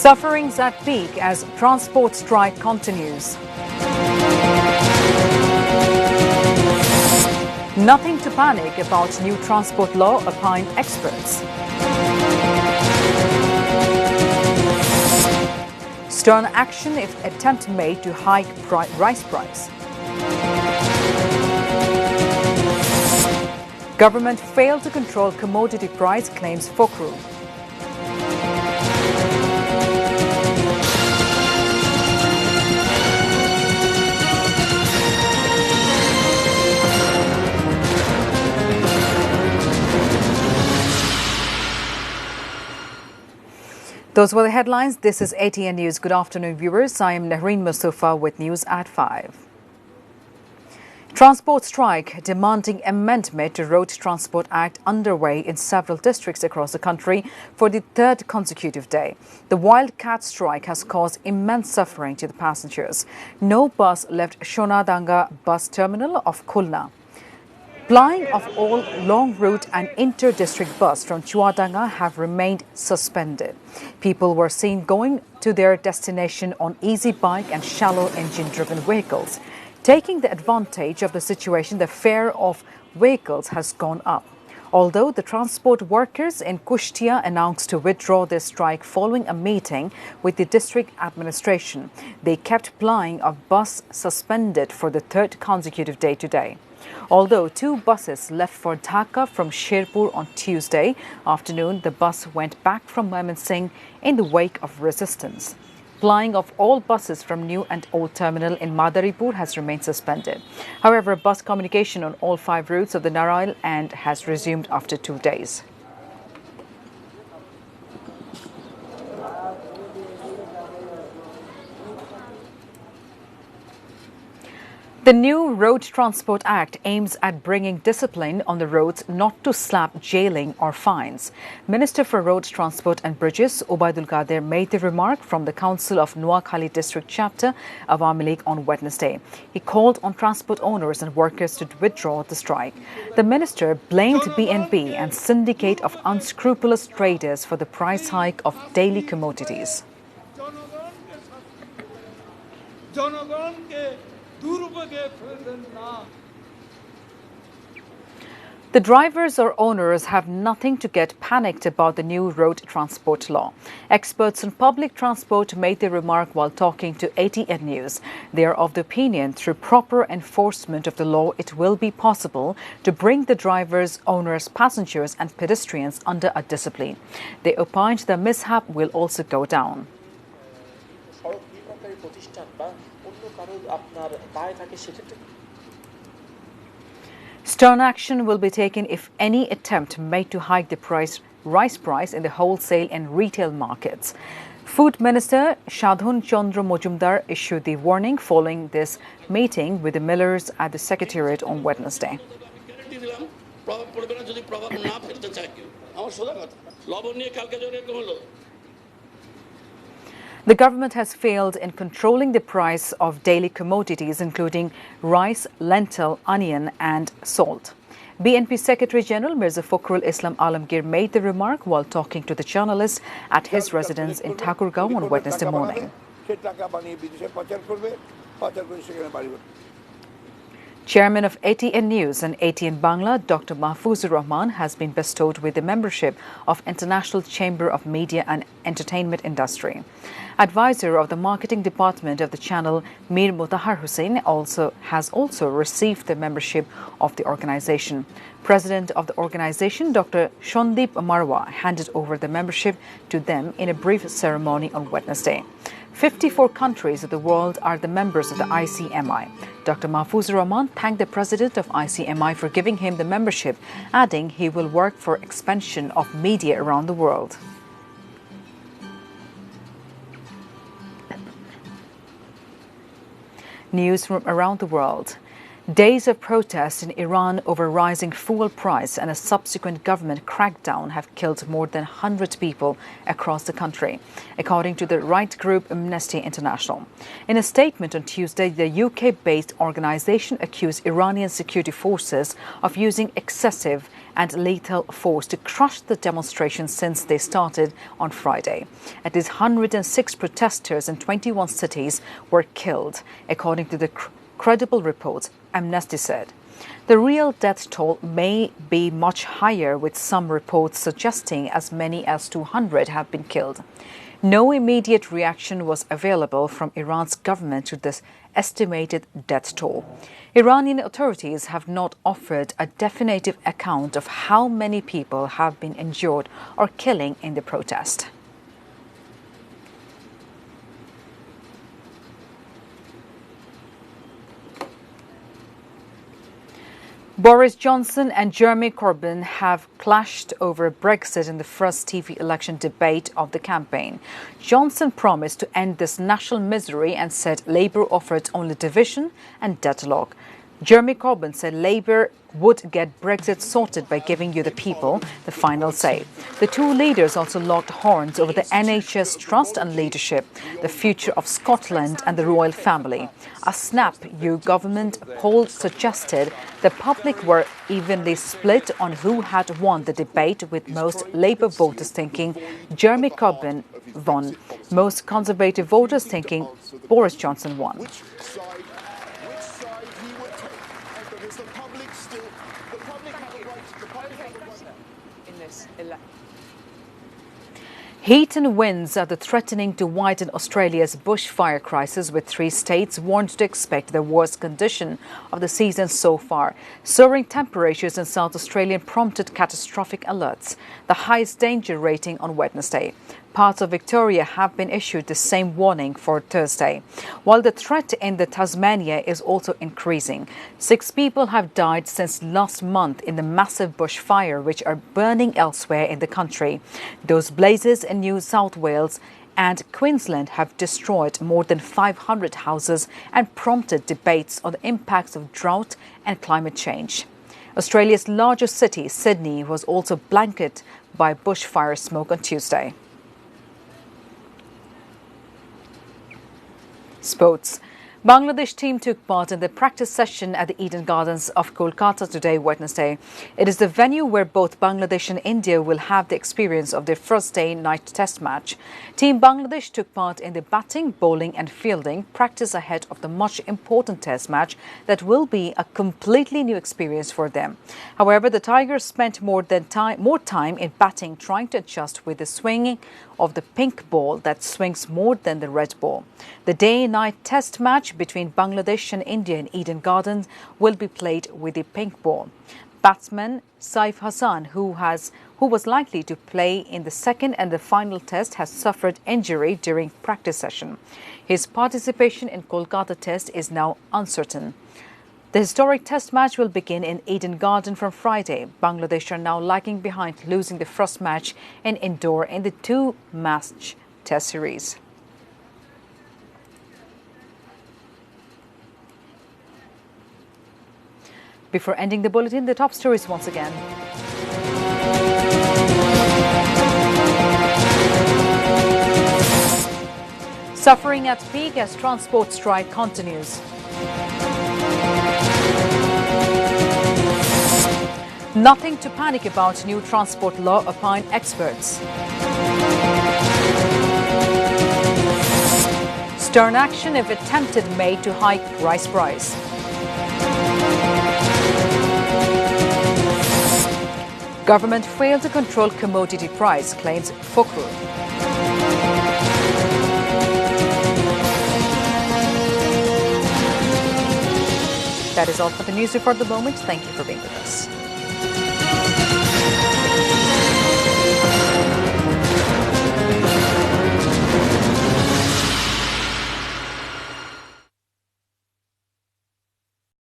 Sufferings at peak as transport strike continues. Nothing to panic about new transport law, opine experts. Stern action if attempt made to hike rice price. Government failed to control commodity price, claims Fokru. Those were the headlines. This is ATN News. Good afternoon, viewers. I am Nahreen Mustafa with news at 5. Transport strike demanding amendment to Road Transport Act underway in several districts across the country for the third consecutive day. The wildcat strike has caused immense suffering to the passengers. No bus left Shonadanga bus terminal of Khulna. Plying of all long route and inter-district bus from Chuadanga have remained suspended. People were seen going to their destination on easy bike and shallow engine-driven vehicles. Taking the advantage of the situation, the fare of vehicles has gone up. Although the transport workers in Kushtia announced to withdraw their strike following a meeting with the district administration, they kept plying of bus suspended for the third consecutive day today. Although 2 buses left for Dhaka from Sherpur on Tuesday afternoon, the bus went back from Mymensingh in the wake of resistance. Plying of all buses from New and Old Terminal in Madaripur has remained suspended. However, bus communication on all 5 routes of the Narail and has resumed after 2 days. The new Road Transport Act aims at bringing discipline on the roads, not to slap jailing or fines. Minister for Road Transport and Bridges, Obaidul Qadir, made the remark from the Council of Noakhali District Chapter Awami League on Wednesday. He called on transport owners and workers to withdraw the strike. The minister blamed BNP and syndicate of unscrupulous traders for the price hike of daily commodities. The drivers or owners have nothing to get panicked about the new road transport law. Experts on public transport made the remark while talking to ATN News. They are of the opinion through proper enforcement of the law, it will be possible to bring the drivers, owners, passengers and pedestrians under a discipline. They opined the mishap will also go down. Stern action will be taken if any attempt made to hike the rice price in the wholesale and retail markets. Food Minister Shadhun Chandra Mojumdar issued the warning following this meeting with the millers at the Secretariat on Wednesday. The government has failed in controlling the price of daily commodities, including rice, lentil, onion and salt. BNP Secretary General Mirza Fakhrul Islam Alamgir made the remark while talking to the journalists at his residence in Thakurgaon on Wednesday morning. Chairman of ATN News and ATN Bangla, Dr. Mahfuzur Rahman, has been bestowed with the membership of International Chamber of Media and Entertainment Industry. Advisor of the marketing department of the channel, Mir Mutahar Hussain, has also received the membership of the organization. President of the organization, Dr. Shondeep Marwa, handed over the membership to them in a brief ceremony on Wednesday. 54 countries of the world are the members of the ICMI. Dr. Mahfuzur Rahman thanked the president of ICMI for giving him the membership, adding he will work for expansion of media around the world. News from around the world. Days of protest in Iran over rising fuel price and a subsequent government crackdown have killed more than 100 people across the country, according to the right group Amnesty International. In a statement on Tuesday, the UK-based organisation accused Iranian security forces of using excessive and lethal force to crush the demonstrations since they started on Friday. At least 106 protesters in 21 cities were killed, according to the credible reports, Amnesty said. The real death toll may be much higher, with some reports suggesting as many as 200 have been killed. No immediate reaction was available from Iran's government to this estimated death toll. Iranian authorities have not offered a definitive account of how many people have been injured or killing in the protest. Boris Johnson and Jeremy Corbyn have clashed over Brexit in the first TV election debate of the campaign. Johnson promised to end this national misery and said Labour offered only division and deadlock. Jeremy Corbyn said Labour would get Brexit sorted by giving you the people the final say. The two leaders also locked horns over the NHS trust and leadership, the future of Scotland and the royal family. A Snap U government poll suggested the public were evenly split on who had won the debate, with most Labour voters thinking Jeremy Corbyn won, most Conservative voters thinking Boris Johnson won. Because the public have a right in this election. Heat and winds are threatening to widen Australia's bushfire crisis, with 3 states warned to expect the worst condition of the season so far. Soaring temperatures in South Australia prompted catastrophic alerts, the highest danger rating on Wednesday. Parts of Victoria have been issued the same warning for Thursday. While the threat in the Tasmania is also increasing, 6 people have died since last month in the massive bushfire which are burning elsewhere in the country. Those blazes in New South Wales and Queensland have destroyed more than 500 houses and prompted debates on the impacts of drought and climate change. Australia's largest city, Sydney, was also blanketed by bushfire smoke on Tuesday. Sports. Bangladesh team took part in the practice session at the Eden Gardens of Kolkata today, Wednesday. It is the venue where both Bangladesh and India will have the experience of their first day-night test match. Team Bangladesh took part in the batting, bowling and fielding practice ahead of the much important test match that will be a completely new experience for them. However, the Tigers spent more time in batting, trying to adjust with the swinging of the pink ball that swings more than the red ball. The day-night test match between Bangladesh and India in Eden Gardens will be played with the pink ball. Batsman Saif Hassan, who was likely to play in the second and the final test, has suffered injury during practice session. His participation in Kolkata test is now uncertain. The historic test match will begin in Eden Garden from Friday. Bangladesh are now lagging behind, losing the first match in Indore in the 2-match test series. Before ending the bulletin, the top stories once again. Suffering at peak as transport strike continues. Nothing to panic about, new transport law, opine experts. Stern action if it tempted May to hike rice price. Government failed to control commodity price, claims Fokru. That is all for the news report at the moment. Thank you for being with us.